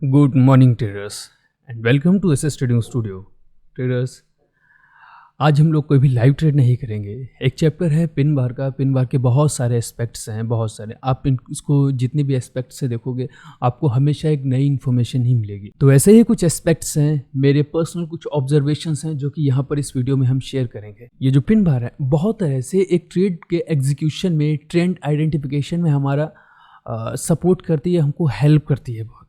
Good morning traders and welcome to SS trading studio. Traders, आज हम लोग कोई भी लाइव ट्रेड नहीं करेंगे। एक चैप्टर है पिन बार का। पिन बार के बहुत सारे एस्पेक्ट्स हैं, बहुत सारे। आप इसको जितने भी एस्पेक्ट से देखोगे आपको हमेशा एक नई इन्फॉर्मेशन ही मिलेगी। तो ऐसे ही कुछ एस्पेक्ट्स हैं, मेरे पर्सनल कुछ ऑब्जर्वेशंस हैं जो कि यहाँ पर इस वीडियो में हम शेयर करेंगे। ये जो पिन बार है बहुत तरह से एक ट्रेड के एग्जीक्यूशन में, ट्रेंड आइडेंटिफिकेशन में हमारा सपोर्ट करती है, हमको हेल्प करती है बहुत।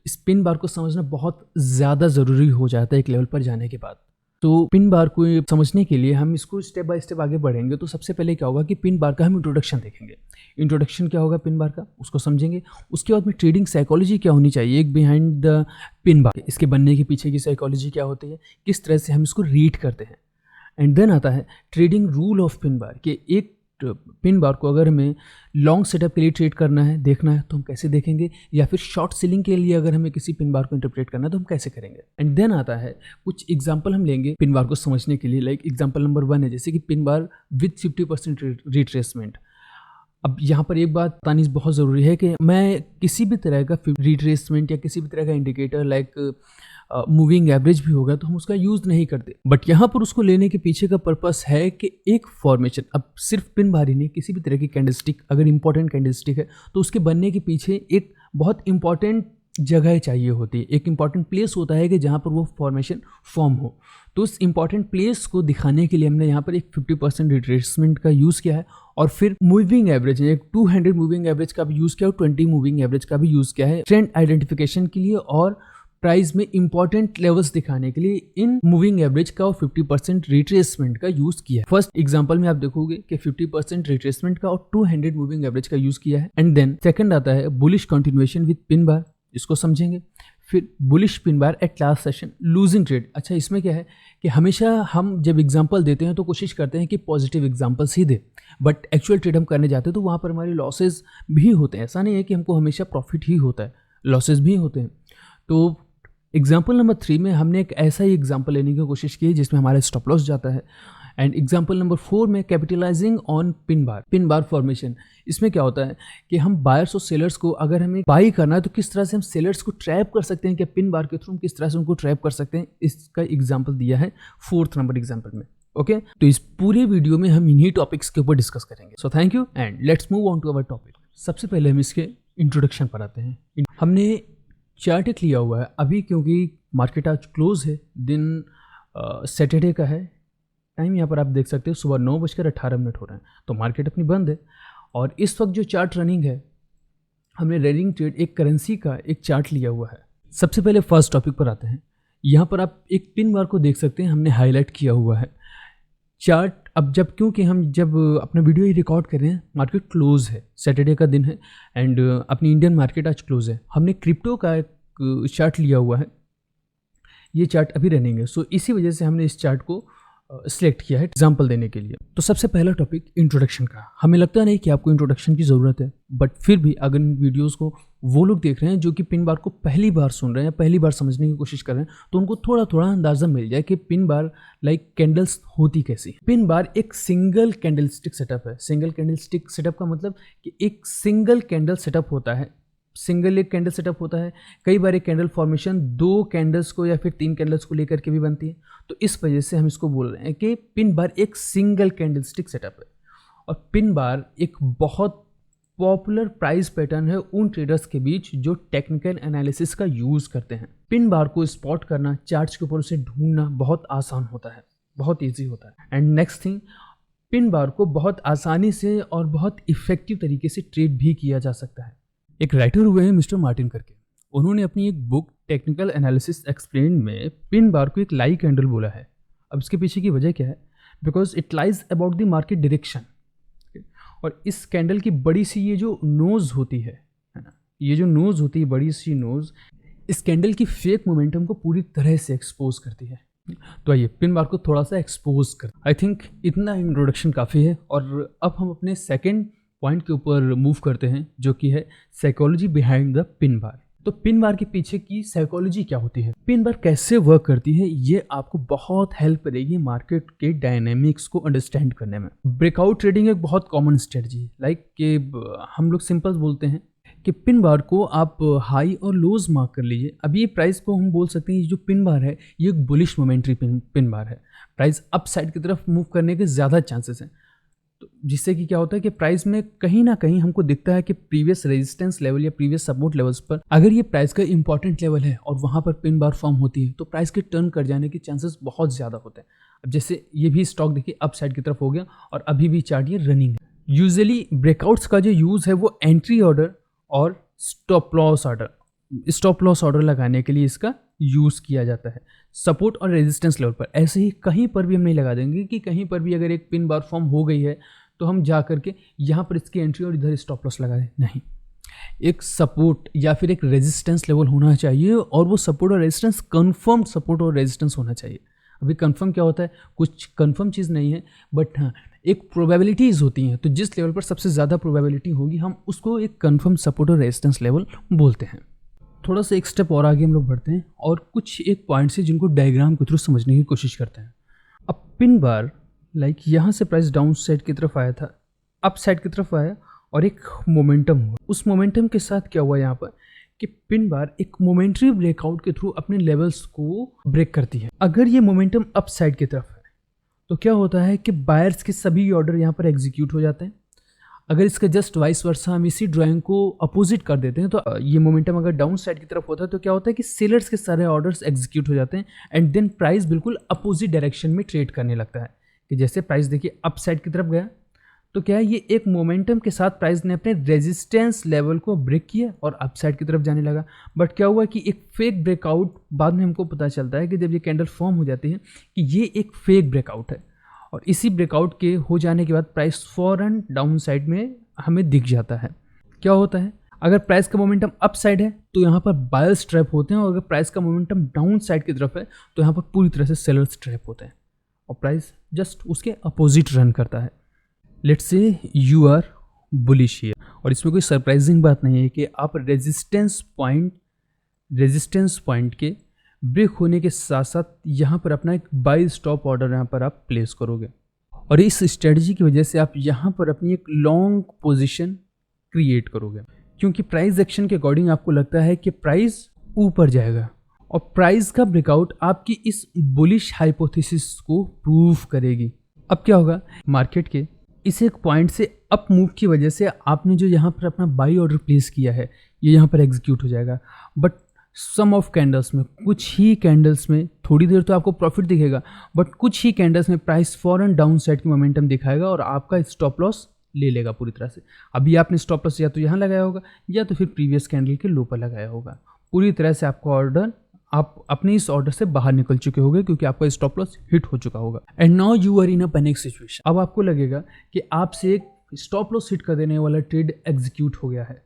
इस पिन बार को समझना बहुत ज़्यादा ज़रूरी हो जाता है एक लेवल पर जाने के बाद। तो पिन बार को समझने के लिए हम इसको स्टेप बाय स्टेप आगे बढ़ेंगे। तो सबसे पहले क्या होगा कि पिन बार का हम इंट्रोडक्शन देखेंगे। इंट्रोडक्शन क्या होगा पिन बार का, उसको समझेंगे। उसके बाद में ट्रेडिंग साइकोलॉजी क्या होनी चाहिए एक बिहाइंड द पिन बार, इसके बनने के पीछे की साइकोलॉजी क्या होती है, किस तरह से हम इसको रीड करते हैं। एंड देन आता है trading rule of pin bar, कि एक पिन बार को अगर हमें लॉन्ग सेटअप के लिए ट्रेड करना है, देखना है, तो हम कैसे देखेंगे, या फिर शॉर्ट सेलिंग के लिए अगर हमें किसी पिन बार को इंटरप्रेट करना है तो हम कैसे करेंगे। एंड देन आता है कुछ एग्जांपल हम लेंगे पिन बार को समझने के लिए। लाइक एग्जांपल नंबर 1 है जैसे कि पिन बार विद 50% रिट्रेसमेंट। अब यहाँ पर एक बात बतानी बहुत ज़रूरी है कि मैं किसी भी तरह का रिट्रेसमेंट या किसी भी तरह का इंडिकेटर लाइक मूविंग एवरेज भी होगा तो हम उसका यूज़ नहीं करते। बट यहाँ पर उसको लेने के पीछे का पर्पस है कि एक फॉर्मेशन, अब सिर्फ पिन बार ही नहीं, किसी भी तरह की कैंडलस्टिक अगर इंपॉर्टेंट कैंडलस्टिक है तो उसके बनने के पीछे एक बहुत इंपॉर्टेंट जगह चाहिए होती है, एक इंपॉर्टेंट प्लेस होता है कि जहाँ पर वो फॉर्मेशन फॉर्म हो। तो उस इंपॉर्टेंट प्लेस को दिखाने के लिए हमने यहाँ पर एक 50% रिट्रेसमेंट का यूज़ किया है, और फिर मूविंग एवरेज, एक 200 मूविंग एवरेज का भी यूज़ किया और 20 मूविंग एवरेज का भी यूज़ किया है ट्रेंड आइडेंटिफिकेशन के लिए और प्राइस में इंपॉर्टेंट लेवल्स दिखाने के लिए इन मूविंग एवरेज का और 50% रिट्रेसमेंट का यूज किया है। फर्स्ट एग्जांपल में आप देखोगे कि 50% रिट्रेसमेंट का और 200 मूविंग एवरेज का यूज किया है। एंड देन सेकंड आता है bullish continuation with pin bar, इसको समझेंगे। फिर bullish pin bar at last session losing trade. अच्छा, इसमें क्या है कि हमेशा हम जब एग्जांपल देते हैं तो कोशिश करते हैं कि positive examples he they, but actual trade हम करने जाते हैं तो वहाँ पर हमारे लॉसेज भी होते हैं। ऐसा नहीं है कि हमको हमेशा प्रॉफिट ही होता है, लॉसेज भी होते हैं। तो एग्जाम्पल नंबर 3 में हमने एक ऐसा ही एग्जाम्पल लेने की कोशिश की जिसमें हमारा स्टॉप लॉस जाता है। एंड एग्जाम्पल नंबर 4 में capitalising on pin bar formation. इसमें क्या होता है कि हम बायर्स और सेलर्स को अगर हमें बाई करना है तो किस तरह से हम सेलर्स को ट्रैप कर सकते हैं, क्या पिन बार के थ्रू हम किस तरह से उनको ट्रैप कर सकते हैं, इसका एग्जाम्पल दिया है 4th नंबर एग्जाम्पल में। ओके, तो इस पूरे वीडियो में हम इन्हीं टॉपिक्स के ऊपर डिस्कस करेंगे। So thank you and let's move on to our topic. सबसे पहले हम इसके इंट्रोडक्शन पर आते हैं। हमने चार्ट एक लिया हुआ है अभी, क्योंकि मार्केट आज क्लोज है, दिन सैटरडे का है। टाइम यहाँ पर आप देख सकते हो सुबह 9:18 हो रहे हैं, तो मार्केट अपनी बंद है। और इस वक्त जो चार्ट रनिंग है, हमने रनिंग ट्रेड एक करेंसी का एक चार्ट लिया हुआ है। सबसे पहले फर्स्ट टॉपिक पर आते हैं। यहाँ पर आप एक पिन बार को देख सकते हैं, हमने हाईलाइट किया हुआ है चार्ट। अब क्योंकि हम जब अपना वीडियो ही रिकॉर्ड कर रहे हैं, मार्केट क्लोज है, सैटरडे का दिन है एंड अपनी इंडियन मार्केट आज क्लोज है। हमने क्रिप्टो का एक चार्ट लिया हुआ है, ये चार्ट अभी रनिंग है। सो इसी वजह से हमने इस चार्ट को सिलेक्ट किया है एग्जाम्पल देने के लिए। तो सबसे पहला टॉपिक इंट्रोडक्शन का। हमें लगता नहीं कि आपको इंट्रोडक्शन की ज़रूरत है, बट फिर भी अगर इन वीडियोस को वो लोग देख रहे हैं जो कि पिन बार को पहली बार सुन रहे हैं या पहली बार समझने की कोशिश कर रहे हैं, तो उनको थोड़ा थोड़ा अंदाजा मिल जाए कि पिन बार लाइक कैंडल्स होती कैसी। पिन बार एक सिंगल कैंडलस्टिक सेटअप है। सिंगल कैंडलस्टिक सेटअप का मतलब कि एक सिंगल कैंडल सेटअप होता है, सिंगल एक कैंडल सेटअप होता है। कई बार एक कैंडल फॉर्मेशन 2 कैंडल्स को या फिर 3 कैंडल्स को लेकर के भी बनती है। तो इस वजह से हम इसको बोल रहे हैं कि पिन बार एक सिंगल कैंडलस्टिक सेटअप है। और पिन बार एक बहुत पॉपुलर प्राइस पैटर्न है उन ट्रेडर्स के बीच जो टेक्निकल एनालिसिस का यूज़ करते हैं। पिन बार को स्पॉट करना, चार्ट्स के ऊपर उसे ढूंढना बहुत आसान होता है, बहुत ईजी होता है। And next thing, pin bar को बहुत आसानी से और बहुत इफेक्टिव तरीके से ट्रेड भी किया जा सकता है। एक राइटर हुए हैं मिस्टर मार्टिन करके, उन्होंने अपनी एक बुक टेक्निकल एनालिसिस एक्सप्लेन में पिन बार को एक लाई कैंडल बोला है। अब इसके पीछे की वजह क्या है? Because it lies about the market direction. और इस कैंडल की बड़ी सी ये जो नोज होती है ना, ये जो नोज होती है, बड़ी सी नोज, इस कैंडल की फेक मोमेंटम को पूरी तरह से एक्सपोज करती है। तो आइए पिन बार को थोड़ा सा एक्सपोज कर। आई थिंक इतना इंट्रोडक्शन काफ़ी है। और अब हम अपने सेकेंड पॉइंट के ऊपर मूव करते हैं, जो कि है psychology behind the pin bar. तो पिन बार के पीछे की साइकोलॉजी क्या होती है, पिन बार कैसे वर्क करती है, ये आपको बहुत हेल्प करेगी मार्केट के डायनेमिक्स को अंडरस्टैंड करने में। ब्रेकआउट ट्रेडिंग एक बहुत कॉमन स्ट्रेटजी है। लाइक कि हम लोग सिंपल बोलते हैं कि पिन बार को आप हाई और लोज मार्क कर लीजिए। अब ये प्राइस को हम बोल सकते हैं, ये जो पिन बार है ये एक बुलिश मोमेंट्री पिन बार है। प्राइस अप साइड की तरफ मूव करने के ज़्यादा चांसेस हैं, तो जिससे कि क्या होता है कि प्राइस में कहीं ना कहीं हमको दिखता है कि प्रीवियस रेजिस्टेंस लेवल या प्रीवियस सपोर्ट लेवल्स पर अगर ये प्राइस का इंपॉर्टेंट लेवल है और वहाँ पर पिन बार फॉर्म होती है तो प्राइस के टर्न कर जाने के चांसेस बहुत ज़्यादा होते हैं। अब जैसे ये भी स्टॉक देखिए अप साइड की तरफ हो गया और अभी भी चार्ट ये रनिंग है। यूजुअली ब्रेकआउट्स का जो यूज़ है वो एंट्री ऑर्डर और स्टॉप लॉस ऑर्डर लगाने के लिए इसका यूज़ किया जाता है सपोर्ट और रेजिस्टेंस लेवल पर। ऐसे ही कहीं पर भी हम नहीं लगा देंगे कि कहीं पर भी अगर एक पिन बार फॉर्म हो गई है तो हम जा करके यहाँ पर इसकी एंट्री और इधर स्टॉप लॉस लगा दें, नहीं। एक सपोर्ट या फिर एक रेजिस्टेंस लेवल होना चाहिए और वो सपोर्ट और रेजिस्टेंस कंफर्म्ड सपोर्ट और रेजिस्टेंस होना चाहिए। अभी कंफर्म क्या होता है, कुछ कंफर्म चीज़ नहीं है, बट हाँ एक प्रोबेबिलिटीज़ होती हैं, तो जिस लेवल पर सबसे ज़्यादा प्रोबेबिलिटी होगी हम उसको एक कंफर्म सपोर्ट और रेजिस्टेंस लेवल बोलते हैं। थोड़ा सा एक स्टेप और आगे हम लोग बढ़ते हैं और कुछ एक पॉइंट्स है जिनको डायग्राम के थ्रू समझने की कोशिश करते हैं। अब पिन बार लाइक यहाँ से प्राइस डाउन साइड की तरफ आया था, अप साइड की तरफ आया और एक मोमेंटम हुआ। उस मोमेंटम के साथ क्या हुआ यहाँ पर कि पिन बार एक मोमेंट्री ब्रेकआउट के थ्रू अपने लेवल्स को ब्रेक करती है। अगर ये मोमेंटम अप साइड की तरफ है तो क्या होता है कि बायर्स के सभी ऑर्डर यहाँ पर एग्जीक्यूट हो जाते हैं। अगर इसका जस्ट वाइस वर्सा हम इसी ड्राइंग को अपोजिट कर देते हैं तो ये मोमेंटम अगर डाउन साइड की तरफ होता है तो क्या होता है कि सेलर्स के सारे ऑर्डर्स एग्जीक्यूट हो जाते हैं एंड देन प्राइस बिल्कुल अपोजिट डायरेक्शन में ट्रेड करने लगता है। कि जैसे प्राइस देखिए अप साइड की तरफ गया तो क्या है, ये एक मोमेंटम के साथ प्राइस ने अपने रेजिस्टेंस लेवल को ब्रेक किया और अप साइड की तरफ जाने लगा। बट क्या हुआ कि एक फेक ब्रेकआउट बाद में हमको पता चलता है कि जब ये कैंडल फॉर्म हो जाती है कि ये एक फेक ब्रेकआउट है और इसी ब्रेकआउट के हो जाने के बाद प्राइस फौरन डाउन साइड में हमें दिख जाता है। क्या होता है, अगर प्राइस का मोमेंटम अप साइड है तो यहाँ पर बायर्स ट्रैप होते हैं और अगर प्राइस का मोमेंटम डाउन साइड की तरफ है तो यहाँ पर पूरी तरह से सेलर्स ट्रैप होते हैं और प्राइस जस्ट उसके अपोजिट रन करता है। Let's say you are bullish here और इसमें कोई सरप्राइजिंग बात नहीं है कि आप रेजिस्टेंस पॉइंट के ब्रेक होने के साथ साथ यहाँ पर अपना एक बाई स्टॉप ऑर्डर यहाँ पर आप प्लेस करोगे और इस स्ट्रेटजी की वजह से आप यहाँ पर अपनी एक लॉन्ग पोजीशन क्रिएट करोगे, क्योंकि प्राइस एक्शन के अकॉर्डिंग आपको लगता है कि प्राइस ऊपर जाएगा और प्राइस का ब्रेकआउट आपकी इस बुलिश हाइपोथेसिस को प्रूव करेगी। अब क्या होगा, मार्केट के इस एक पॉइंट से अप मूव की वजह से आपने जो यहाँ पर अपना बाई ऑर्डर प्लेस किया है ये यहाँ पर एग्जीक्यूट हो जाएगा। बट सम ऑफ कैंडल्स में, कुछ ही कैंडल्स में थोड़ी देर तो आपको प्रॉफिट दिखेगा, बट कुछ ही कैंडल्स में प्राइस फॉरन डाउन साइड की मोमेंटम दिखाएगा और आपका स्टॉप लॉस ले लेगा पूरी तरह से। अभी आपने स्टॉप लॉस या तो यहाँ लगाया होगा या तो फिर प्रीवियस कैंडल के लो पर लगाया होगा। पूरी तरह से आपका ऑर्डर, आप अपने इस ऑर्डर से बाहर निकल चुके होंगे क्योंकि आपका स्टॉप लॉस हिट हो चुका होगा। And now you are in a panic situation. अब आपको लगेगा कि आपसे एक स्टॉप लॉस हिट कर देने वाला ट्रेड एग्जीक्यूट हो गया है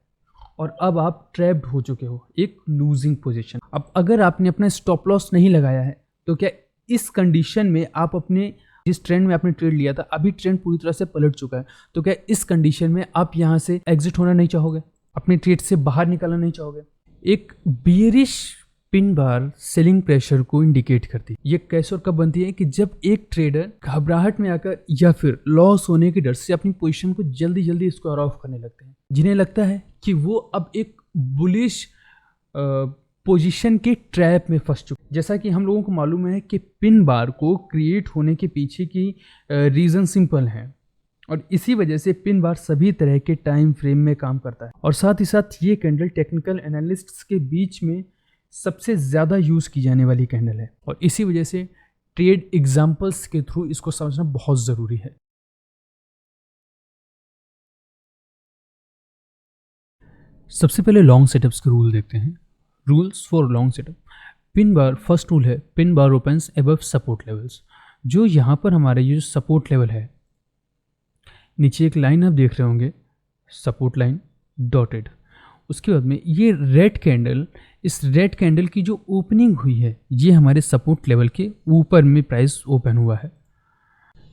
और अब आप ट्रैप्ड हो चुके हो एक लूजिंग पोजीशन। अब अगर आपने अपना स्टॉप लॉस नहीं लगाया है तो क्या इस कंडीशन में आप अपने जिस ट्रेंड में आपने ट्रेड लिया था, अभी ट्रेंड पूरी तरह से पलट चुका है, तो क्या इस कंडीशन में आप यहाँ से एग्जिट होना नहीं चाहोगे, अपने ट्रेड से बाहर निकलना नहीं चाहोगे? एक bearish pin bar selling pressure को इंडिकेट करती है। ये कैसे और कब बनती है कि जब एक ट्रेडर घबराहट में आकर या फिर लॉस होने के डर से अपनी पोजीशन को जल्दी जल्दी स्क्वायर ऑफ करने लगते हैं, जिन्हें लगता है कि वो अब एक बुलिश पोजीशन के ट्रैप में फंस चुके। जैसा कि हम लोगों को मालूम है कि पिन बार को क्रिएट होने के पीछे की रीज़न सिंपल है और इसी वजह से पिन बार सभी तरह के टाइम फ्रेम में काम करता है और साथ ही साथ ये कैंडल टेक्निकल एनालिस्ट्स के बीच में सबसे ज़्यादा यूज़ की जाने वाली कैंडल है और इसी वजह से ट्रेड एग्जाम्पल्स के थ्रू इसको समझना बहुत ज़रूरी है। सबसे पहले लॉन्ग सेटअप्स के रूल देखते हैं। Rules for long setup. Pin bar, first rule है pin bar opens above support levels. जो यहाँ पर हमारे ये जो सपोर्ट लेवल है, नीचे एक लाइन आप देख रहे होंगे, सपोर्ट लाइन डॉटेड। उसके बाद में ये रेड कैंडल, इस रेड कैंडल की जो ओपनिंग हुई है ये हमारे सपोर्ट लेवल के ऊपर में प्राइस ओपन हुआ है।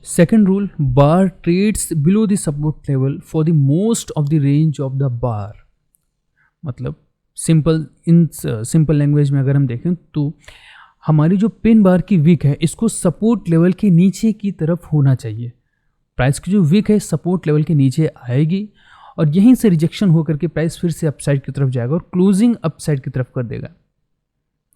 Second rule, bar trades below the support level for the most of the range of the bar. मतलब सिंपल लैंग्वेज में अगर हम देखें तो हमारी जो पिन बार की विक है इसको सपोर्ट लेवल के नीचे की तरफ होना चाहिए। प्राइस की जो विक है सपोर्ट लेवल के नीचे आएगी और यहीं से रिजेक्शन होकर के प्राइस फिर से अपसाइड की तरफ जाएगा और क्लोजिंग अपसाइड की तरफ कर देगा।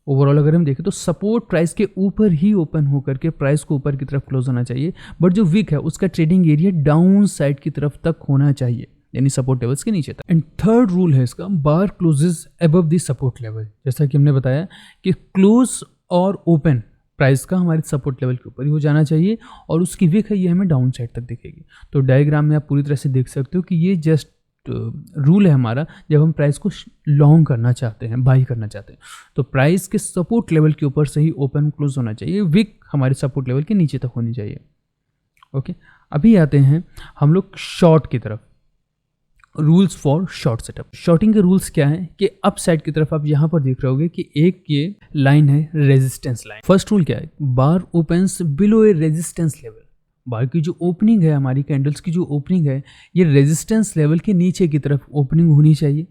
ओवरऑल अगर हम देखें तो सपोर्ट प्राइस के ऊपर ही ओपन होकर के प्राइस को ऊपर की तरफ क्लोज होना चाहिए, बट जो विक है उसका ट्रेडिंग एरिया डाउन साइड की तरफ तक होना चाहिए, यानी सपोर्ट लेवल्स के नीचे तक। एंड थर्ड रूल है इसका, bar closes above the support level. जैसा कि हमने बताया कि क्लोज और ओपन प्राइस का हमारे सपोर्ट लेवल के ऊपर ही हो जाना चाहिए और उसकी विक है ये हमें डाउन साइड तक दिखेगी। तो डायग्राम में आप पूरी तरह से देख सकते हो कि ये जस्ट रूल है हमारा जब हम प्राइस को लॉन्ग करना चाहते हैं, बाई करना चाहते हैं, तो प्राइस के सपोर्ट लेवल के ऊपर से ही ओपन क्लोज होना चाहिए, विक हमारे सपोर्ट लेवल के नीचे तक होनी चाहिए। ओके, अभी आते हैं हम लोग शॉर्ट की तरफ। Rules for short setup. Shorting के रूल्स क्या हैं कि अप साइड की तरफ आप यहाँ पर देख रहे होगे कि एक ये लाइन है रेजिस्टेंस लाइन। फर्स्ट रूल क्या है, बार ओपन्स बिलो ए रेजिस्टेंस लेवल। बार की जो ओपनिंग है, हमारी कैंडल्स की जो ओपनिंग है, ये रेजिस्टेंस लेवल के नीचे की तरफ ओपनिंग होनी चाहिए।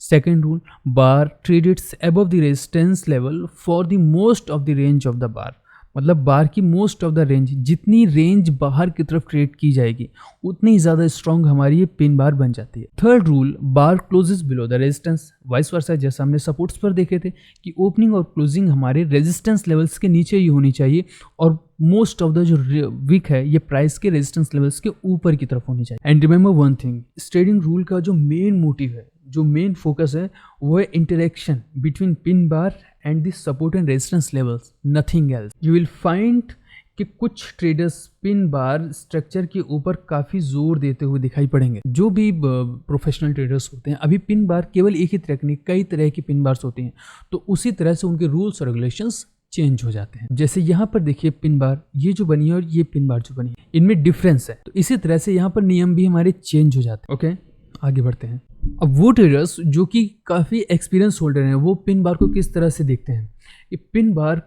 Second rule, bar trades above the resistance level for the most of the range of the bar. मतलब बार की मोस्ट ऑफ द रेंज, जितनी रेंज बाहर की तरफ ट्रेड की जाएगी उतनी ही ज़्यादा स्ट्रॉन्ग हमारी ये पिन बार बन जाती है। Third rule, bar closes below the resistance. Vice versa, जैसा हमने सपोर्ट्स पर देखे थे कि ओपनिंग और क्लोजिंग हमारे रेजिस्टेंस लेवल्स के नीचे ही होनी चाहिए और मोस्ट ऑफ द जो वीक है ये प्राइस के रेजिस्टेंस लेवल्स के ऊपर की तरफ होनी चाहिए। एंड रिमेंबर वन थिंग, इस ट्रेडिंग रूल का जो मेन मोटिव है, जो मेन फोकस है, वो है interaction between pin bar and the support and resistance levels, nothing else. You will find कि कुछ ट्रेडर्स पिन बार स्ट्रक्चर के ऊपर काफ़ी जोर देते हुए दिखाई पड़ेंगे। जो भी प्रोफेशनल ट्रेडर्स होते हैं, अभी पिन बार केवल एक ही तरह की नहीं, कई तरह की पिन बार्स होती हैं, तो उसी तरह से उनके रूल्स और रेगुलेशंस चेंज हो जाते हैं। जैसे यहाँ पर देखिए पिन बार ये जो बनी है और ये पिन बार जो बनी है, इनमें डिफरेंस है, तो इसी तरह से यहाँ पर नियम भी हमारे चेंज हो जाते हैं। ओके, आगे बढ़ते हैं। अब वो ट्रेडर्स जो कि काफ़ी एक्सपीरियंस होल्डर हैं, वो पिन बार को किस तरह से देखते हैं। ये पिन बार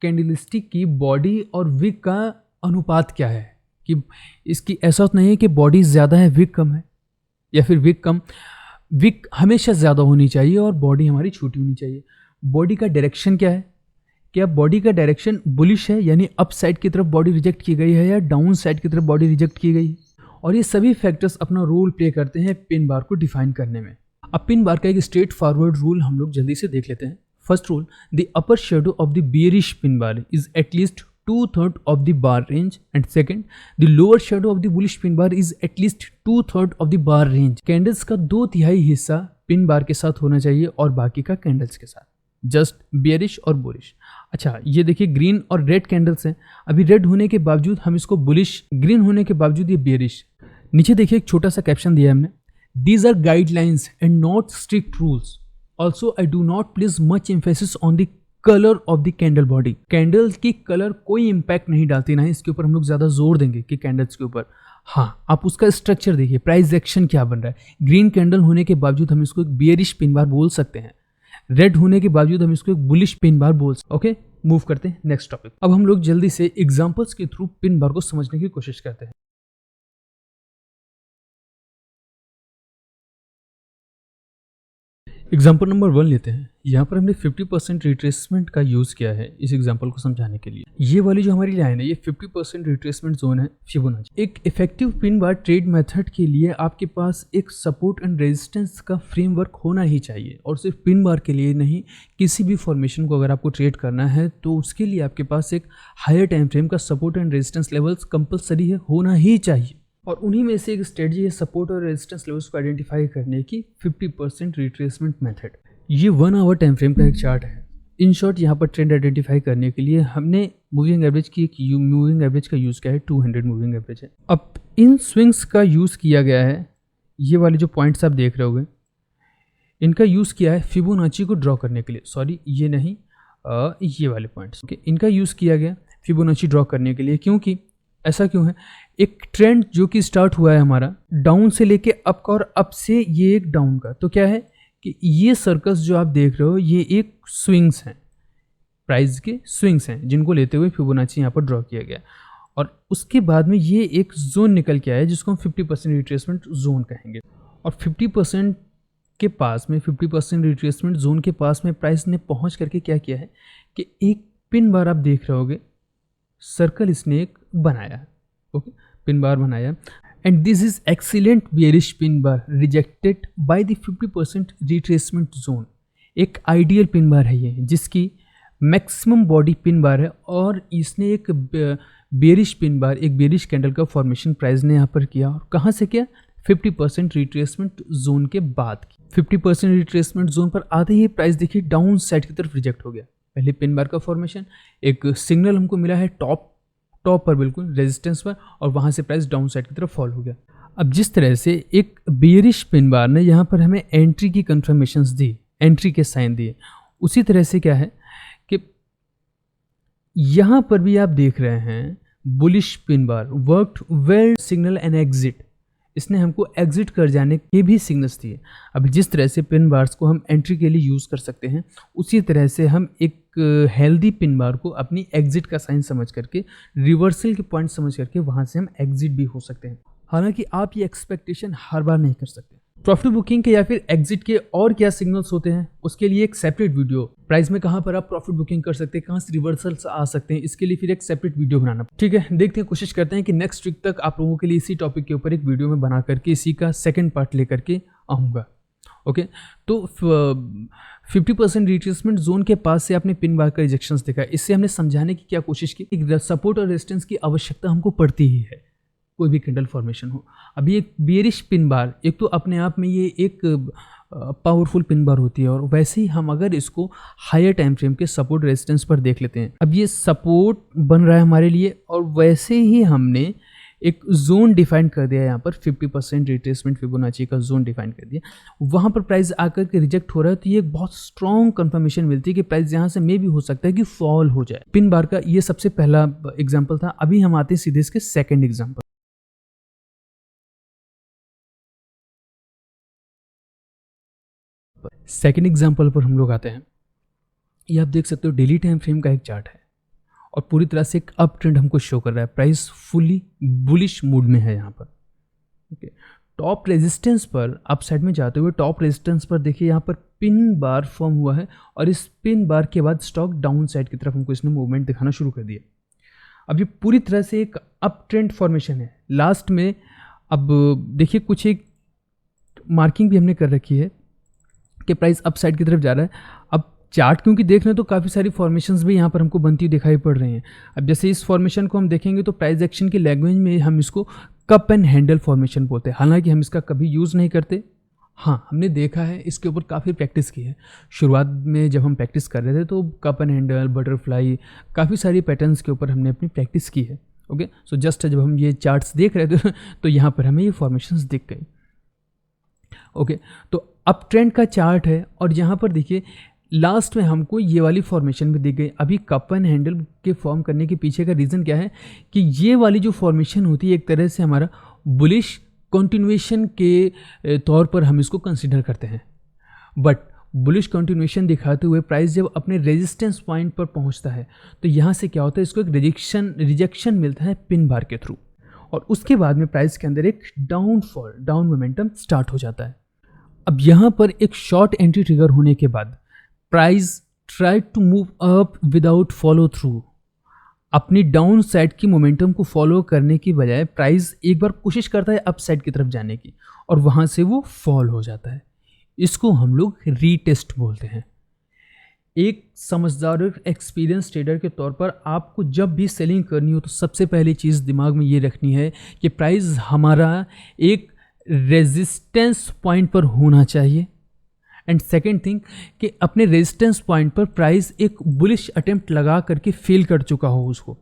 कैंडलस्टिक की बॉडी और विक का अनुपात क्या है, कि इसकी ऐसा नहीं है कि बॉडी ज़्यादा है विक कम है, या फिर विक कम। विक हमेशा ज़्यादा होनी चाहिए और बॉडी हमारी छोटी होनी चाहिए। बॉडी का डायरेक्शन क्या है, क्या बॉडी का डायरेक्शन बुलिश है, यानी अप साइड की तरफ बॉडी रिजेक्ट की गई है, या डाउन साइड की तरफ बॉडी रिजेक्ट की गई है। और ये सभी फैक्टर्स अपना रोल प्ले करते हैं पिन बार को डिफाइन करने में। अब पिन बार का एक स्ट्रेट फॉरवर्ड रूल हम लोग जल्दी से देख लेते हैं। First rule, the upper shadow of the bearish pin bar is at least 2/3 of the bar range, and second, the lower shadow of the bullish pin bar is at least 2/3 of the bar range. Candles का 2/3 हिस्सा pin bar के साथ होना चाहिए और बाकी का candles के साथ, जस्ट बेयरिश और बुलिश। अच्छा, ये देखिए ग्रीन और रेड कैंडल्स हैं, अभी रेड होने के बावजूद हम इसको बुलिश, ग्रीन होने के बावजूद ये बेयरिश। नीचे देखिए एक छोटा सा कैप्शन दिया है हमने, these are guidelines and not strict rules, also I do not place much emphasis on the colour of the candle body. Candle की कलर कोई इंपैक्ट नहीं डालती, ना इसके ऊपर हम लोग ज्यादा जोर देंगे कि कैंडल्स के ऊपर। हाँ, आप उसका स्ट्रक्चर देखिए, प्राइस एक्शन क्या बन रहा है। ग्रीन कैंडल होने के बावजूद हम इसको एक बेयरिश पिन बार बोल सकते हैं, रेड होने के बावजूद हम इसको एक बुलिश पिन बार बोल सकते हैं। ओके, मूव करते हैं नेक्स्ट टॉपिक। अब हम लोग जल्दी से एग्जांपल्स के थ्रू पिन बार को समझने की कोशिश करते हैं। एग्जाम्पल नंबर 1 लेते हैं। यहाँ पर हमने 50% रिट्रेसमेंट का यूज़ किया है इस एग्जाम्पल को समझाने के लिए। ये वाली जो हमारी लाइन है, ये 50% रिट्रेसमेंट जोन है फिबोनाची। एक effective pin bar trade method के लिए आपके पास एक सपोर्ट एंड रेजिस्टेंस का फ्रेमवर्क होना ही चाहिए, और सिर्फ पिन बार के लिए नहीं, किसी भी फॉर्मेशन को अगर आपको ट्रेड करना है तो उसके लिए आपके पास एक हायर टाइम फ्रेम का support and resistance levels compulsory है, होना ही चाहिए। और उन्हीं में से एक स्ट्रेटजी है सपोर्ट और रेजिस्टेंस लेवल्स को आइडेंटिफाई करने की 50% रिट्रेसमेंट मेथड। ये 1 आवर टाइम फ्रेम का एक चार्ट है। इन शॉर्ट यहाँ पर ट्रेंड आइडेंटिफाई करने के लिए हमने मूविंग एवरेज की एक मूविंग एवरेज का यूज़ किया है, 200 मूविंग एवरेज है। अब इन स्विंग्स का यूज़ किया गया है, ये वाले जो पॉइंट्स आप देख रहे होगे, इनका यूज़ किया है फिबोनाची को ड्रॉ करने के लिए। सॉरी, ये नहीं, ये वाले पॉइंट्स, ओके, इनका यूज़ किया गया फिबोनाची ड्रॉ करने के लिए। क्योंकि ऐसा क्यों है, एक ट्रेंड जो कि स्टार्ट हुआ है हमारा डाउन से लेके अप का, और अप से ये एक डाउन का, तो क्या है कि ये सर्कल्स जो आप देख रहे हो ये एक स्विंग्स हैं, प्राइस के स्विंग्स हैं, जिनको लेते हुए फिबोनाची यहाँ पर ड्रॉ किया गया। और उसके बाद में ये एक जोन निकल के आया जिसको हम 50% रिट्रेसमेंट जोन कहेंगे। और 50% के पास में, 50% रिट्रेसमेंट जोन के पास में प्राइस ने पहुँच करके क्या किया है कि एक पिन बार आप देख रहे होगे, सर्कल इसने एक बनाया है, ओके, पिन बार बनाया, and this is excellent bearish pin bar rejected by the 50% retracement zone. एक आइडियल पिन बार है ये, जिसकी मैक्सिमम बॉडी पिन बार है, और इसने एक बेयरिश पिन बार, एक बेयरिश कैंडल का फॉर्मेशन प्राइस ने यहाँ पर किया। और कहाँ से किया? 50% रिट्रेसमेंट जोन के बाद। 50% रिट्रेसमेंट जोन पर आते ही प्राइस देखिए डाउन साइड की तरफ रिजेक्ट हो गया। पहले पिन बार का फॉर्मेशन, एक सिग्नल हमको मिला है टॉप पर बिल्कुल रेजिस्टेंस पर, और वहाँ से प्राइस डाउन साइड की तरफ फॉल हो गया। अब जिस तरह से एक बेयरिश पिन बार ने यहाँ पर हमें एंट्री की कंफर्मेशंस दी, एंट्री के साइन दिए, उसी तरह से क्या है कि यहाँ पर भी आप देख रहे हैं bullish pin bar worked well signal and exit, इसने हमको एग्जिट कर जाने के भी सिग्नल्स दिए। अब जिस तरह से पिन बार्स को हम एंट्री के लिए यूज़ कर सकते हैं, उसी तरह से हम एक हेल्दी पिन बार को अपनी एग्जिट का साइन समझ करके, रिवर्सल के पॉइंट समझ करके वहाँ से हम एग्जिट भी हो सकते हैं। हालांकि आप ये एक्सपेक्टेशन हर बार नहीं कर सकते। प्रॉफिट बुकिंग के या फिर एग्जिट के और क्या सिग्नल्स होते हैं, उसके लिए एक सेपरेट वीडियो, प्राइस में कहाँ पर आप प्रॉफिट बुकिंग कर सकते हैं, कहाँ से रिवर्सल्स आ सकते हैं, इसके लिए फिर एक सेपरेट वीडियो बनाना। ठीक है, देखते हैं, कोशिश करते हैं कि नेक्स्ट वीक तक आप लोगों के लिए इसी टॉपिक के ऊपर एक वीडियो में बना करके इसी का सेकंड पार्ट लेकर के आऊँगा। ओके, तो 50% रिट्रेसमेंट जोन के पास से आपने पिन बार का रिजेक्शंस देखा। इससे हमने समझाने की क्या कोशिश की, सपोर्ट और रेजिस्टेंस की आवश्यकता हमको पड़ती ही है, कोई भी कैंडल फॉर्मेशन हो। अभी एक बेयरिश पिन बार, एक तो अपने आप में ये एक पावरफुल पिन बार होती है, और वैसे ही हम अगर इसको हायर टाइम फ्रेम के सपोर्ट रेजिस्टेंस पर देख लेते हैं, अब ये सपोर्ट बन रहा है हमारे लिए, और वैसे ही हमने एक जोन डिफाइन कर दिया, यहाँ पर 50% रिट्रेसमेंट फिबोनाची का जोन डिफाइन कर दिया, वहाँ पर प्राइस आकर के रिजेक्ट हो रहा है, तो ये एक बहुत स्ट्रॉन्ग कंफर्मेशन मिलती है कि प्राइस यहाँ से मे भी हो सकता है कि फॉल हो जाए। पिन बार का ये सबसे पहला एग्जाम्पल था। अभी हम आते हैं सीधे इसके सेकेंड एग्जाम्पल। सेकेंड एग्जाम्पल पर हम लोग आते हैं। ये आप देख सकते हो डेली टाइम फ्रेम का एक चार्ट है, और पूरी तरह से एक अप ट्रेंड हमको शो कर रहा है। प्राइस फुली बुलिश मूड में है यहाँ पर। ओके, टॉप रेजिस्टेंस पर अप साइड में जाते हुए टॉप रेजिस्टेंस पर देखिए यहाँ पर पिन बार फॉर्म हुआ है, और इस पिन बार के बाद स्टॉक डाउन साइड की तरफ हमको इसने मूवमेंट दिखाना शुरू कर दिया। अब ये पूरी तरह से एक अप ट्रेंड फॉर्मेशन है। लास्ट में अब देखिए कुछ एक मार्किंग भी हमने कर रखी है कि प्राइस अप साइड की तरफ जा रहा है। अब चार्ट क्योंकि देख रहे हैं तो काफ़ी सारी फॉर्मेशंस भी यहाँ पर हमको बनती हुई दिखाई पड़ रही हैं। अब जैसे इस फॉर्मेशन को हम देखेंगे तो प्राइस एक्शन की लैंग्वेज में हम इसको कप एंड हैंडल फॉर्मेशन बोलते हैं। हालांकि हम इसका कभी यूज़ नहीं करते, हाँ हमने देखा है, इसके ऊपर काफ़ी प्रैक्टिस की है। शुरुआत में जब हम प्रैक्टिस कर रहे थे तो कप एंड हैंडल, बटरफ्लाई, काफ़ी सारी पैटर्न्स के ऊपर हमने अपनी प्रैक्टिस की है। ओके, सो जस्ट जब हम ये चार्ट्स देख रहे थे तो यहाँ पर हमें ये फॉर्मेशंस दिख गई। ओके, तो अप ट्रेंड का चार्ट है, और यहाँ पर देखिए लास्ट में हमको ये वाली फॉर्मेशन भी दिख गई। अभी कप एंड हैंडल के फॉर्म करने के पीछे का रीज़न क्या है कि ये वाली जो फॉर्मेशन होती है एक तरह से हमारा बुलिश कंटिन्यूएशन के तौर पर हम इसको कंसिडर करते हैं। बट बुलिश कंटिन्यूएशन दिखाते हुए प्राइस जब अपने रेजिस्टेंस पॉइंट पर पहुंचता है तो यहाँ से क्या होता है, इसको एक रिजेक्शन मिलता है पिन बार के थ्रू, और उसके बाद में प्राइस के अंदर एक डाउन मोमेंटम स्टार्ट हो जाता है। अब यहाँ पर एक शॉर्ट एंट्री ट्रिगर होने के बाद price try to move up without follow through. अपनी डाउन साइड की मोमेंटम को फॉलो करने की बजाय प्राइस एक बार कोशिश करता है अप साइड की तरफ जाने की, और वहाँ से वो फॉल हो जाता है। इसको हम लोग रीटेस्ट बोलते हैं। एक समझदार और एक्सपीरियंस ट्रेडर के तौर पर आपको जब भी सेलिंग करनी हो तो सबसे पहली चीज़ दिमाग में ये रखनी है कि प्राइस हमारा एक रेजिस्टेंस पॉइंट पर होना चाहिए, एंड सेकेंड थिंग कि अपने रेजिस्टेंस पॉइंट पर प्राइस एक बुलिश अटेम्प्ट लगा करके फेल कर चुका हो उसको।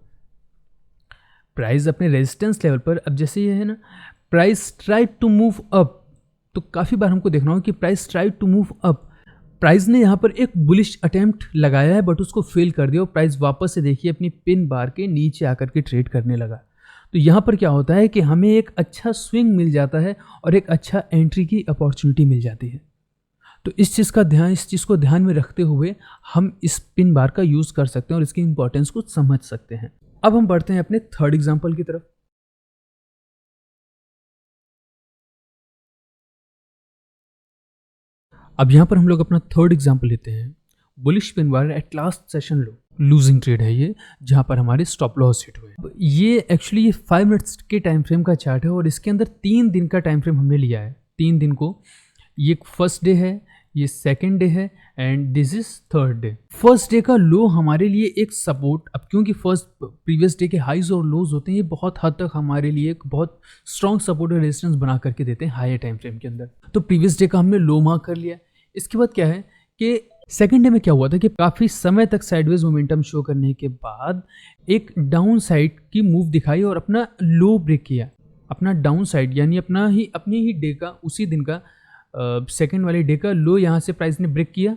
प्राइस अपने रेजिस्टेंस लेवल पर, अब जैसे ये है ना, price try to move up, तो काफ़ी बार हमको देखना हो कि price try to move up, price ने यहाँ पर एक बुलिश अटेम्प्ट लगाया है बट उसको फेल कर दिया, और प्राइस वापस से देखिए अपनी पिन बार के नीचे आकर के ट्रेड करने लगा। तो यहाँ पर क्या होता है कि हमें एक अच्छा स्विंग मिल जाता है और एक अच्छा एंट्री की अपॉर्चुनिटी मिल जाती है। तो इस चीज़ को ध्यान में रखते हुए हम इस पिन बार का यूज़ कर सकते हैं और इसकी इंपॉर्टेंस को समझ सकते हैं। अब हम बढ़ते हैं अपने थर्ड एग्जाम्पल की तरफ। अब यहाँ पर हम लोग अपना थर्ड एग्जाम्पल लेते हैं, bullish pin bar at last session low. Losing trade है ये, जहाँ पर हमारे स्टॉप लॉस हिट हुए। ये एक्चुअली ये 5 मिनट्स के टाइम फ्रेम का चार्ट है और इसके अंदर 3 दिन का टाइम फ्रेम हमने लिया है। 3 दिन को, ये फर्स्ट डे है, ये सेकंड डे है and this is third day. First day का लो हमारे लिए एक सपोर्ट, अब क्योंकि फर्स्ट प्रीवियस डे के हाइज और लोज होते हैं, ये बहुत हद तक हमारे लिए एक बहुत स्ट्रॉन्ग सपोर्ट और रेजिस्टेंस बना करके देते हैं हायर टाइम फ्रेम के अंदर। तो प्रीवियस डे का हमने लो मार्क कर लिया। इसके बाद क्या है कि सेकेंड डे में क्या हुआ था कि काफ़ी समय तक साइडवेज मोमेंटम शो करने के बाद एक डाउन साइड की मूव दिखाई और अपना लो ब्रेक किया। अपना डाउन साइड यानी अपने ही डे का, उसी दिन का सेकेंड वाले डे का लो यहाँ से प्राइस ने ब्रेक किया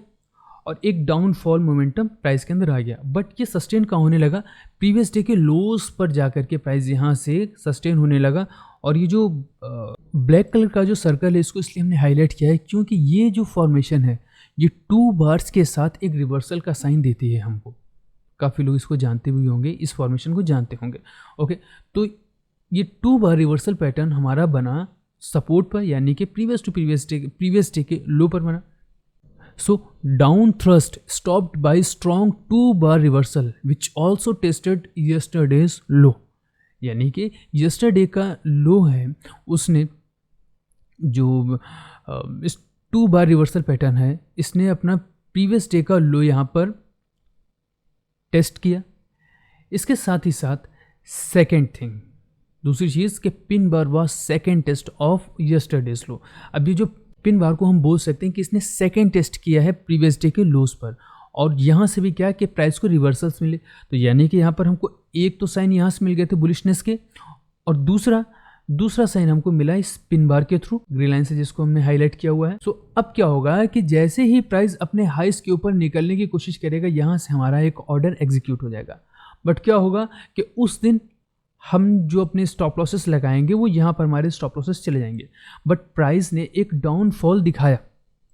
और एक डाउनफॉल मोमेंटम प्राइस के अंदर आ गया। बट ये सस्टेन कहाँ होने लगा, प्रीवियस डे के लोस पर जा करके प्राइस यहाँ से सस्टेन होने लगा। और ये जो ब्लैक कलर का जो सर्कल है, इसको इसलिए हमने हाईलाइट किया है क्योंकि ये जो फॉर्मेशन है ये 2 बार्स के साथ एक रिवर्सल का साइन देती है हमको। काफ़ी लोग इसको जानते भी होंगे, इस फॉर्मेशन को जानते होंगे। ओके, तो ये 2 बार रिवर्सल पैटर्न हमारा बना सपोर्ट पर, यानी कि प्रीवियस डे के लो पर बना। So down thrust stopped by strong 2 bar reversal which also tested yesterday's low, यानी कि यस्टरडे का लो है उसने जो इस 2 बार रिवर्सल पैटर्न है, इसने अपना प्रीवियस डे का लो यहाँ पर टेस्ट किया। इसके साथ ही साथ सेकेंड थिंग, दूसरी चीज़ कि pin bar was second test of yesterday's low. अब ये जो पिन बार को हम बोल सकते हैं कि इसने सेकेंड टेस्ट किया है प्रीवियस डे के लोस पर, और यहाँ से भी क्या कि प्राइस को रिवर्सल्स मिले। तो यानी कि यहाँ पर हमको एक तो साइन यहाँ से मिल गए थे बुलिशनेस के, और दूसरा साइन हमको मिला इस पिन बार के थ्रू, ग्रीन लाइन से जिसको हमने हाईलाइट किया हुआ है। सो अब क्या होगा कि जैसे ही प्राइस अपने हाइस के ऊपर निकलने की कोशिश करेगा, यहाँ से हमारा एक ऑर्डर एग्जीक्यूट हो जाएगा। बट क्या होगा कि उस दिन हम जो अपने स्टॉप लॉसेस लगाएंगे वो यहाँ पर हमारे स्टॉप लॉसेस चले जाएंगे। बट प्राइस ने एक डाउनफॉल दिखाया,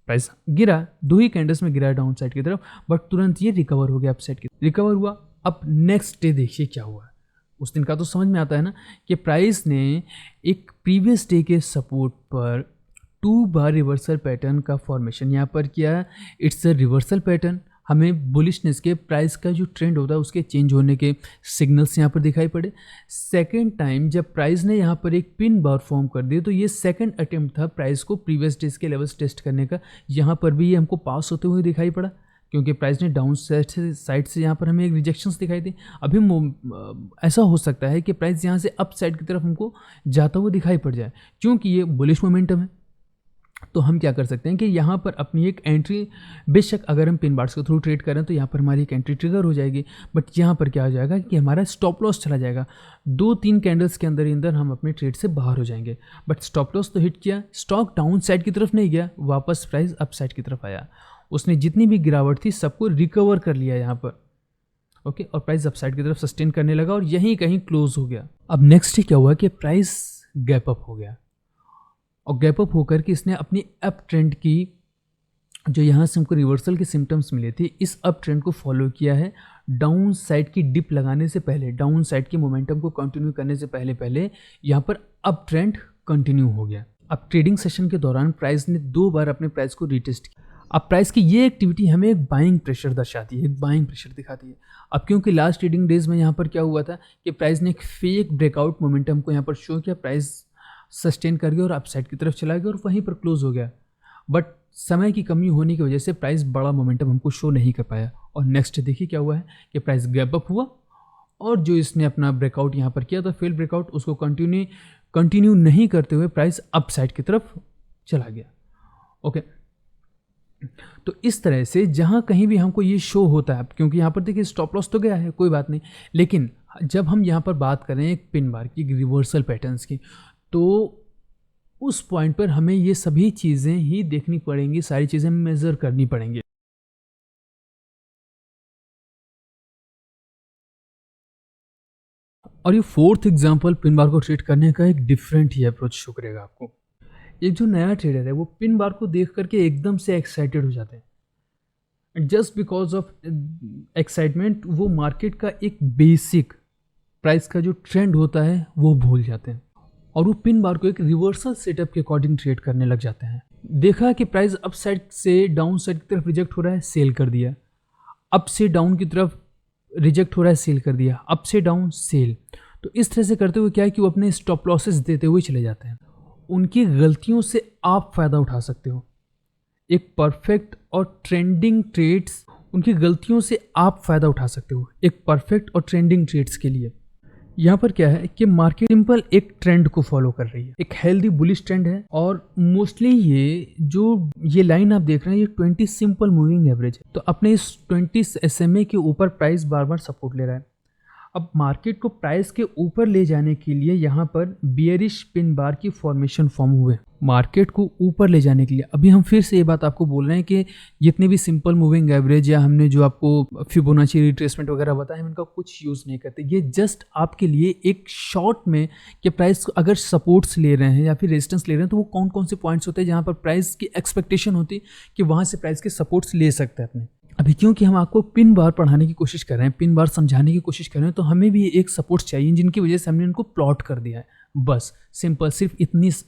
प्राइस गिरा, 2 ही कैंडल्स में गिरा डाउन साइड की तरफ, बट तुरंत ये रिकवर हो गया, अप साइड की रिकवर हुआ। अब नेक्स्ट डे देखिए क्या हुआ। उस दिन का तो समझ में आता है ना कि प्राइस ने एक प्रीवियस डे के सपोर्ट पर 2 बार रिवर्सल पैटर्न का फॉर्मेशन यहाँ पर किया। It's a reversal pattern. हमें बुलिशनेस के प्राइस का जो ट्रेंड होता है उसके चेंज होने के सिग्नल्स यहाँ पर दिखाई पड़े। सेकेंड टाइम जब प्राइस ने यहाँ पर एक पिन बार फॉर्म कर दी, तो ये सेकेंड अटेम्प्ट था प्राइस को प्रीवियस डेज के लेवल्स टेस्ट करने का। यहाँ पर भी ये हमको पास होते हुए दिखाई पड़ा क्योंकि प्राइस ने डाउन साइड से यहाँ पर हमें एक रिजेक्शंस दिखाई दी। अभी ऐसा हो सकता है कि प्राइस यहाँ से अप साइड की तरफ हमको जाता हुआ दिखाई पड़ जाए, क्योंकि ये बुलिश मोमेंटम है। तो हम क्या कर सकते हैं कि यहाँ पर अपनी एक एंट्री, बेशक अगर हम पिन बार्स के थ्रू ट्रेड करें तो यहाँ पर हमारी एक एंट्री ट्रिगर हो जाएगी, बट यहाँ पर क्या हो जाएगा कि हमारा स्टॉप लॉस चला जाएगा। 2-3 कैंडल्स के अंदर हम अपने ट्रेड से बाहर हो जाएंगे। बट स्टॉप लॉस तो हिट किया, स्टॉक डाउन साइड की तरफ नहीं गया, वापस प्राइस अप साइड की तरफ आया। उसने जितनी भी गिरावट थी सबको रिकवर कर लिया यहाँ पर, ओके, और प्राइस अप साइड की तरफ सस्टेन करने लगा और यहीं कहीं क्लोज हो गया। अब नेक्स्ट क्या हुआ कि प्राइस गैप अप हो गया, और गैप अप होकर के इसने अपनी अप ट्रेंड की, जो यहाँ से हमको रिवर्सल के सिम्टम्स मिले थे, इस अप ट्रेंड को फॉलो किया है। डाउन साइड की डिप लगाने से पहले, डाउन साइड के मोमेंटम को कंटिन्यू करने से पहले यहाँ पर अप ट्रेंड कंटिन्यू हो गया। अब ट्रेडिंग सेशन के दौरान प्राइस ने 2 बार अपने प्राइस को रिटेस्ट किया। अब प्राइस की ये एक्टिविटी हमें एक बाइंग प्रेशर दर्शाती है, एक बाइंग प्रेशर दिखाती है। अब क्योंकि लास्ट ट्रेडिंग डेज में यहाँ पर क्या हुआ था कि प्राइस ने एक फेक ब्रेकआउट मोमेंटम को यहाँ पर शो किया, प्राइस सस्टेन कर गया और अपसाइड की तरफ चला गया और वहीं पर क्लोज हो गया। बट समय की कमी होने की वजह से प्राइस बड़ा मोमेंटम हमको शो नहीं कर पाया। और नेक्स्ट देखिए क्या हुआ है कि प्राइस गैप अप हुआ और जो इसने अपना ब्रेकआउट यहाँ पर किया था, फेल ब्रेकआउट, उसको कंटिन्यू नहीं करते हुए प्राइस अपसाइड की तरफ चला गया। ओके, तो इस तरह से जहाँ कहीं भी हमको ये शो होता है, क्योंकि यहाँ पर देखिए स्टॉप लॉस तो गया है, कोई बात नहीं, लेकिन जब हम यहाँ पर बात करें एक पिन बार की, रिवर्सल पैटर्न्स की, तो उस पॉइंट पर हमें ये सभी चीज़ें ही देखनी पड़ेंगी, सारी चीज़ें मेज़र करनी पड़ेंगी। और ये फोर्थ एग्जांपल पिन बार को ट्रेड करने का एक डिफरेंट ही अप्रोच शो करेगा आपको। एक जो नया ट्रेडर है वो पिन बार को देख करके एकदम से एक्साइटेड हो जाते हैं। जस्ट बिकॉज ऑफ एक्साइटमेंट वो मार्केट का एक बेसिक प्राइस का जो ट्रेंड होता है वो भूल जाते हैं और वो पिन बार को एक रिवर्सल सेटअप के अकॉर्डिंग ट्रेड करने लग जाते हैं। देखा कि प्राइस अप साइड से डाउन साइड की तरफ रिजेक्ट हो रहा है, सेल कर दिया। अप से डाउन की तरफ रिजेक्ट हो रहा है, सेल कर दिया, अप से डाउन सेल। तो इस तरह से करते हुए क्या है कि वो अपने स्टॉप लॉसेस देते हुए चले जाते हैं। उनकी गलतियों से आप फ़ायदा उठा सकते हो। एक परफेक्ट और ट्रेंडिंग ट्रेड्स, उनकी गलतियों से आप फ़ायदा उठा सकते हो एक परफेक्ट और ट्रेंडिंग ट्रेड्स के लिए। यहाँ पर क्या है कि मार्केट सिंपल एक ट्रेंड को फॉलो कर रही है, एक हेल्दी बुलिश ट्रेंड है, और मोस्टली ये लाइन आप देख रहे हैं, ये 20 सिंपल मूविंग एवरेज है। तो अपने इस 20 SMA के ऊपर प्राइस बार बार सपोर्ट ले रहा है। अब मार्केट को प्राइस के ऊपर ले जाने के लिए यहाँ पर बियरिश पिन बार की फॉर्मेशन फॉर्म हुए, मार्केट को ऊपर ले जाने के लिए। अभी हम फिर से ये बात आपको बोल रहे हैं कि जितने भी सिंपल मूविंग एवरेज या हमने जो आपको फिबोनाची रिट्रेसमेंट वगैरह बताया, हम इनका कुछ यूज़ नहीं करते। ये जस्ट आपके लिए एक शॉर्ट में कि प्राइस अगर सपोर्ट्स ले रहे हैं या फिर रेजिस्टेंस ले रहे हैं तो वो कौन कौन से पॉइंट्स होते हैं जहाँ पर प्राइस की एक्सपेक्टेशन होती है कि वहाँ से प्राइस के सपोर्ट्स ले सकते हैं अपने। अभी क्योंकि हम आपको पिन बार पढ़ाने की कोशिश कर रहे हैं, पिन बार समझाने की कोशिश कर रहे हैं, तो हमें भी एक सपोर्ट्स चाहिए जिनकी वजह से हमने इनको प्लॉट कर दिया है। बस सिंपल सिर्फ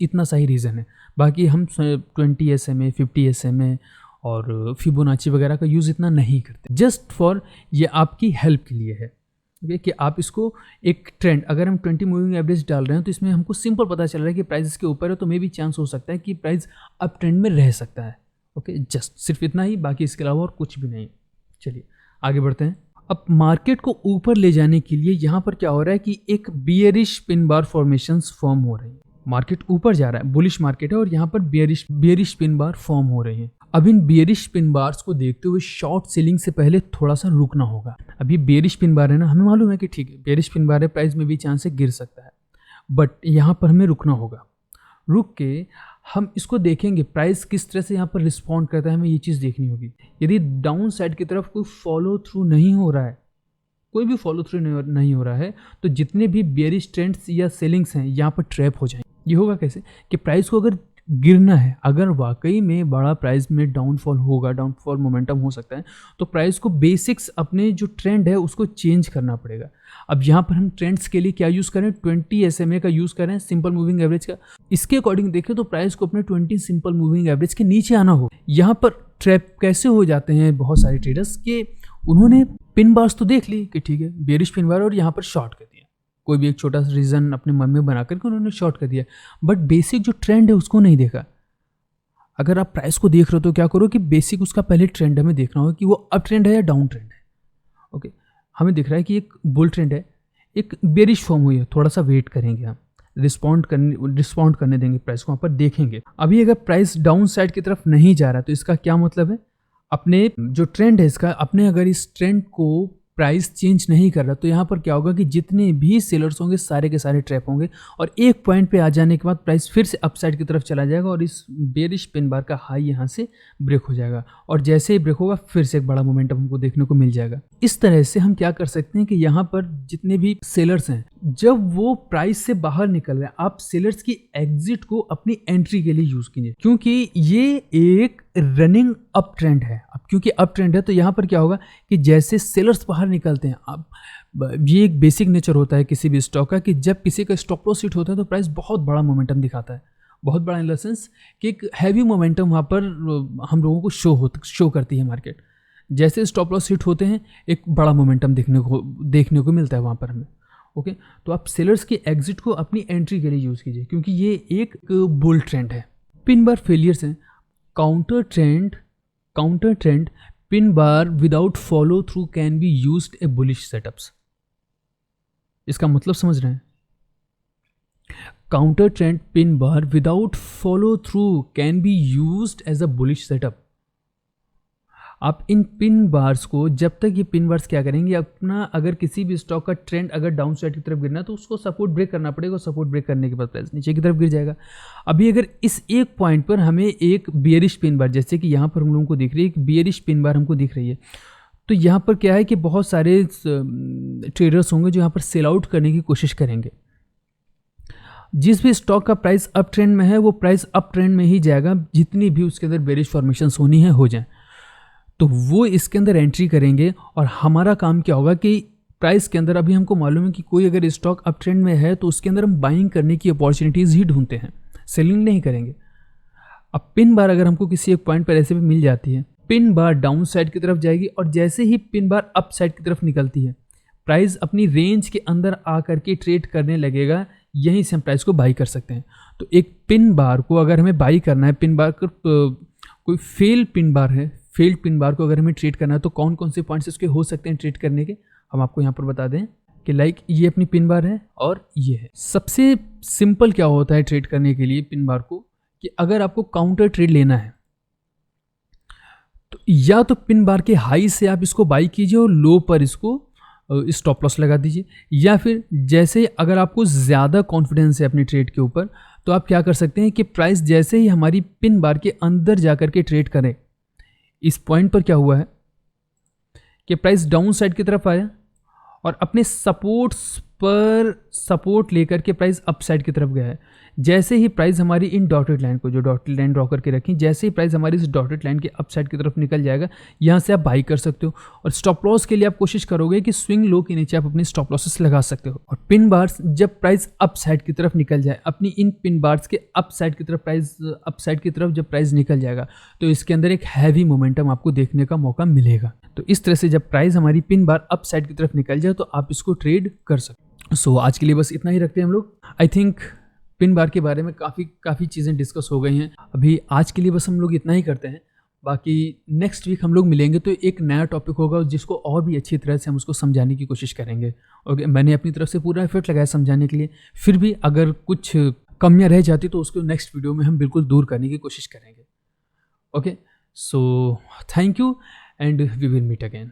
इतना सही रीज़न है। बाकी हम 20 SMA 50 SMA और फिबोनाची वगैरह का यूज़ इतना नहीं करते। जस्ट फॉर ये आपकी हेल्प के लिए है, ओके, कि आप इसको एक ट्रेंड, अगर हम 20 मूविंग एवरेज डाल रहे हैं तो इसमें हमको सिंपल पता चल रहा है कि प्राइस इसके ऊपर है, तो मे भी चांस हो सकता है कि प्राइस अप ट्रेंड में रह सकता है। ओके, जस्ट सिर्फ इतना ही, बाकी इसके अलावा और कुछ भी नहीं। चलिए आगे बढ़ते हैं। अब मार्केट को ऊपर ले जाने के लिए यहाँ पर क्या हो रहा है कि एक bearish pin bar formations form हो रही है। मार्केट ऊपर जा रहा है, बुलिश मार्केट है, और यहाँ पर बियरिश पिन बार फॉर्म हो रही है। अब इन बियरिश पिन बार्स को देखते हुए शॉर्ट सेलिंग से पहले थोड़ा सा रुकना होगा। अभी बियरिश पिन बार है ना, हमें मालूम है कि ठीक है बियरिश पिन बार है, प्राइस में भी चांस है गिर सकता है, बट यहाँ पर हमें रुकना होगा। रुक के हम इसको देखेंगे प्राइस किस तरह से यहाँ पर रिस्पॉन्ड करता है, हमें ये चीज़ देखनी होगी। यदि डाउन साइड की तरफ कोई फॉलो थ्रू नहीं हो रहा है, कोई भी फॉलो थ्रू नहीं हो रहा है, तो जितने भी बेयरिश ट्रेंड्स या सेलिंग्स हैं यहाँ पर ट्रैप हो जाएंगे। ये होगा कैसे कि प्राइस को अगर गिरना है, अगर वाकई में बड़ा प्राइस में डाउनफॉल होगा, डाउनफॉल मोमेंटम हो सकता है, तो प्राइस को बेसिक्स अपने जो ट्रेंड है उसको चेंज करना पड़ेगा। अब यहाँ पर हम ट्रेंड्स के लिए क्या यूज़ करें, 20 SMA का यूज़ करें, सिंपल मूविंग एवरेज का। इसके अकॉर्डिंग देखें तो प्राइस को अपने 20 सिंपल मूविंग एवरेज के नीचे आना हो। यहाँ पर ट्रैप कैसे हो जाते हैं बहुत सारे ट्रेडर्स के, उन्होंने पिन बार्स तो देख ली कि ठीक है बेयरिश पिन बार, और यहाँ पर शॉर्ट कर दिया, कोई भी एक छोटा सा रीज़न अपने मन में बना करके उन्होंने शॉर्ट कर दिया, बट बेसिक जो ट्रेंड है उसको नहीं देखा। अगर आप प्राइस को देख रहे हो तो क्या करो कि बेसिक उसका पहले ट्रेंड हमें देखना होगा कि वो अप ट्रेंड है या डाउन ट्रेंड है। ओके, हमें दिख रहा है कि एक बुल ट्रेंड है, एक बेरिश फॉर्म हुई है, थोड़ा सा वेट करेंगे हम, रिस्पॉन्ड करने देंगे प्राइस को, वहाँ पर देखेंगे। अभी अगर प्राइस डाउन साइड की तरफ नहीं जा रहा तो इसका क्या मतलब है, अपने जो ट्रेंड है इसका, अपने अगर इस ट्रेंड को प्राइस चेंज नहीं कर रहा तो यहाँ पर क्या होगा कि जितने भी सेलर्स होंगे सारे के सारे ट्रैप होंगे, और एक पॉइंट पे आ जाने के बाद प्राइस फिर से अपसाइड की तरफ चला जाएगा और इस बेरिश पिन बार का हाई यहाँ से ब्रेक हो जाएगा, और जैसे ही ब्रेक होगा फिर से एक बड़ा मोमेंटम हमको देखने को मिल जाएगा। इस तरह से हम क्या कर सकते हैं कि यहाँ पर जितने भी सेलर्स हैं, जब वो प्राइस से बाहर निकल रहे हैं, आप सेलर्स की एग्जिट को अपनी एंट्री के लिए यूज कीजिए, क्योंकि ये एक रनिंग अप ट्रेंड है। अब क्योंकि अप ट्रेंड है तो यहाँ पर क्या होगा कि जैसे सेलर्स बाहर निकलते हैं, अब ये एक बेसिक नेचर होता है किसी भी स्टॉक का कि जब किसी का स्टॉप लॉस हिट होता है तो प्राइस बहुत बड़ा मोमेंटम दिखाता है, बहुत बड़ा इन द सेंस कि एक हैवी मोमेंटम वहाँ पर हम लोगों को शो करती है मार्केट। जैसे स्टॉप लॉस हिट होते हैं एक बड़ा मोमेंटम देखने को मिलता है वहाँ पर हमें। ओके, तो आप सेलर्स की एग्जिट को अपनी एंट्री के लिए यूज़ कीजिए, क्योंकि ये एक बुल ट्रेंड है। पिन बार फेलियर्स हैं, counter trend pin bar without follow through can be used a bullish setups. इसका मतलब समझ रहे हैं, counter trend pin bar without follow through can be used as a bullish setup. आप इन pin bars को, जब तक ये पिन बार्स क्या करेंगे, अपना अगर किसी भी स्टॉक का ट्रेंड अगर डाउन साइड की तरफ गिरना है तो उसको सपोर्ट ब्रेक करना पड़ेगा, सपोर्ट ब्रेक करने के बाद प्राइस नीचे की तरफ गिर जाएगा। अभी अगर इस एक पॉइंट पर हमें एक बियरिश पिन बार, जैसे कि यहाँ पर हम लोगों को दिख रही है, एक बियरिश पिन बार हमको दिख रही है, तो यहाँ पर क्या है कि बहुत सारे ट्रेडर्स होंगे जो यहाँ पर सेल आउट करने की कोशिश करेंगे। जिस भी स्टॉक का प्राइस अप ट्रेंड में है वो प्राइस अप ट्रेंड में ही जाएगा, जितनी भी उसके अंदर बेरिश फॉर्मेशंस होनी है हो जाए, तो वो इसके अंदर एंट्री करेंगे। और हमारा काम क्या होगा कि प्राइस के अंदर, अभी हमको मालूम है कि कोई अगर स्टॉक अप ट्रेंड में है तो उसके अंदर हम बाइंग करने की अपॉर्चुनिटीज़ ही ढूंढते हैं, सेलिंग नहीं करेंगे। अब पिन बार अगर हमको किसी एक पॉइंट पर ऐसे भी मिल जाती है पिन बार डाउन साइड की तरफ जाएगी और जैसे ही पिन बार अप साइड की तरफ निकलती है प्राइस अपनी रेंज के अंदर आकर के ट्रेड करने लगेगा, यहीं से हम प्राइस को बाई कर सकते हैं। तो एक पिन बार को अगर हमें बाई करना है, पिन बार का कोई फेल पिन बार है, फेल्ड पिन बार को अगर हमें ट्रेड करना है तो कौन कौन से पॉइंट्स इसके हो सकते हैं ट्रेड करने के, हम आपको यहाँ पर बता दें कि लाइक ये अपनी पिन बार है और ये है। सबसे सिंपल क्या होता है ट्रेड करने के लिए पिन बार को, कि अगर आपको काउंटर ट्रेड लेना है तो या तो पिन बार के हाई से आप इसको बाई कीजिए और लो पर इसको स्टॉप लॉस लगा दीजिए, या फिर जैसे अगर आपको ज़्यादा कॉन्फिडेंस है अपनी ट्रेड के ऊपर तो आप क्या कर सकते हैं कि प्राइस जैसे ही हमारी पिन बार के अंदर जाकर के ट्रेड करें, इस पॉइंट पर क्या हुआ है कि प्राइस डाउन साइड की तरफ आया और अपने सपोर्ट्स पर सपोर्ट लेकर के प्राइस अप साइड की तरफ गया है। जैसे ही प्राइस हमारी इन डॉटेड लाइन को, जो डॉटेड लाइन ड्रॉ करके रखें, जैसे ही प्राइस हमारी इस डॉटेड लाइन के अप साइड की तरफ निकल जाएगा, यहाँ से आप बाई कर सकते हो। और स्टॉप लॉस के लिए आप कोशिश करोगे कि स्विंग लो के नीचे आप अपनी स्टॉप लॉसेस लगा सकते हो। और पिन बार्स जब प्राइस अप साइड की तरफ निकल जाए, अपनी इन पिन बार्स के अप साइड की तरफ प्राइस अप साइड की तरफ जब प्राइस निकल जाएगा तो इसके अंदर एक हैवी मोमेंटम आपको देखने का मौका मिलेगा। तो इस तरह से जब प्राइस हमारी पिन बार अप साइड की तरफ निकल जाए तो आप इसको ट्रेड कर सकते हो। सो आज के लिए बस इतना ही रखते हैं हम लोग। आई थिंक पिन बार के बारे में काफ़ी चीज़ें डिस्कस हो गई हैं। अभी आज के लिए बस हम लोग इतना ही करते हैं। बाकी नेक्स्ट वीक हम लोग मिलेंगे तो एक नया टॉपिक होगा जिसको और भी अच्छी तरह से हम उसको समझाने की कोशिश करेंगे। ओके, मैंने अपनी तरफ से पूरा एफर्ट लगाया समझाने के लिए, फिर भी अगर कुछ कमियां रह जाती तो उसको नेक्स्ट वीडियो में हम बिल्कुल दूर करने की कोशिश करेंगे। Okay, so thank you and we will meet again.